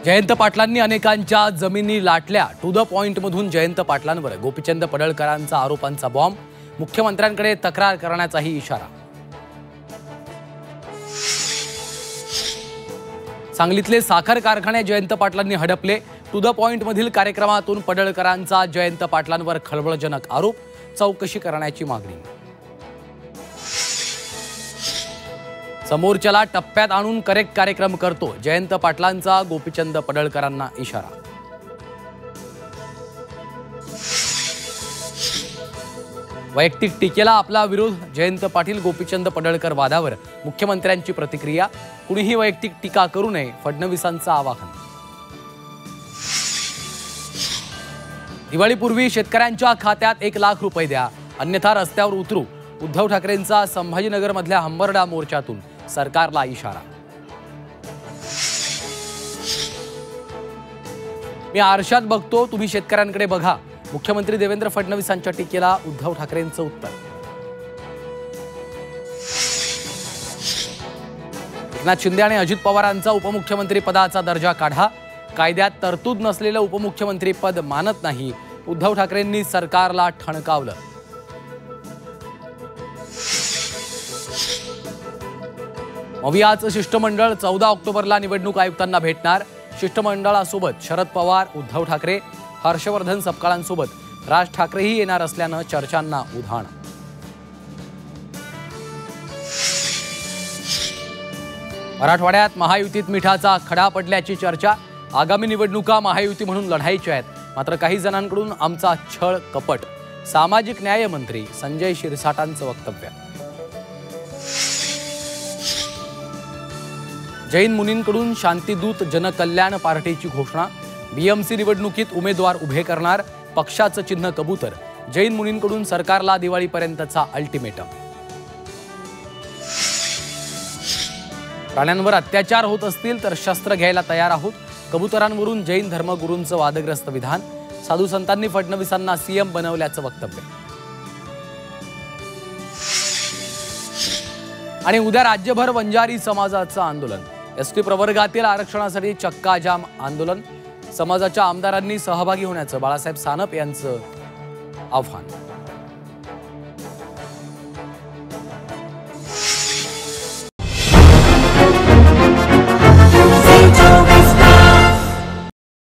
जयंत पाटलांनी अनेकांच्या जमिनी लाटल्या। टू द पॉइंट मधून जयंत पाटलांवर गोपीचंद पडळकरांचा आरोपांचा बॉम्ब। मुख्यमंत्र्यांकडे तक्रार करण्याचाही इशारा। सांगलीतले साखर कारखाने जयंत पाटलांनी हडपले। टू द पॉइंट मधील कार्यक्रमातून पडळकरांचा जयंत पाटलांवर खळबळजनक आरोप। चौकशी करण्याची मागणी। समोरच्याला टप्प्यात आणून करेक्ट कार्यक्रम करतो जयंत पाटलांचा गोपीचंद पडळकरांना इशारा। वैयक्तिक टीकेला आपला विरोध। जयंत पाटील गोपीचंद पडळकर वादावर मुख्यमंत्र्यांची प्रतिक्रिया। कुणीही वैयक्तिक टीका करू नये, फडणवीसांचं आवाहन। दिवाळीपूर्वी शेतकऱ्यांच्या खात्यात 1 लाख रुपये द्या, अन्यथा रस्त्यावर उतरू। उद्धव ठाकरेंचा संभाजीनगरमधल्या हंबरडा मोर्चातून सरकारला इशारा। मी आरशात बघतो, तुम्ही शेतकऱ्यांकडे बघा। मुख्यमंत्री देवेंद्र फडणवीसांच्या टीकेला उद्धव ठाकरेंचं उत्तर। एकनाथ शिंदे आणि अजित पवारांचा उपमुख्यमंत्री पदाचा दर्जा काढा। कायद्यात तरतूद नसलेलं उपमुख्यमंत्री पद मानत नाही, उद्धव ठाकरेंनी सरकारला ठणकावलं। मवियाचं शिष्टमंडळ 14 ऑक्टोबरला निवडणूक आयुक्तांना भेटणार। शिष्टमंडळासोबत शरद पवार, उद्धव ठाकरे, हर्षवर्धन सपकाळांसोबत राज ठाकरेही येणार असल्यानं चर्चांना उधाण। मराठवाड्यात महायुतीत मिठाचा खडा पडल्याची चर्चा। आगामी निवडणुका महायुती म्हणून लढायच्या आहेत, मात्र काही जणांकडून आमचा छळ कपट। सामाजिक न्याय मंत्री संजय शिरसाटांचं वक्तव्य। जैन मुनींकडून शांतिदूत जनकल्याण पार्टीची घोषणा। बीएमसी निवडणुकीत उमेदवार उभे करणार, पक्षाचं चिन्ह कबूतर। जैन मुनींकडून सरकारला दिवाळीपर्यंतचा अल्टिमेटम। प्राण्यांवर अत्याचार होत असतील तर शस्त्र घ्यायला तयार आहोत। कबुतरांवरून जैन धर्मगुरूंचं वादग्रस्त विधान। साधू संतांनी फडणवीसांना सीएम बनवल्याचं वक्तव्य। आणि उद्या राज्यभर वंजारी समाजाचं आंदोलन। एसटी प्रवर्गातील आरक्षणासाठी चक्काजाम आंदोलन। समाजाच्या आमदारांनी सहभागी होण्याचं बाळासाहेब सानप यांचं आव्हान।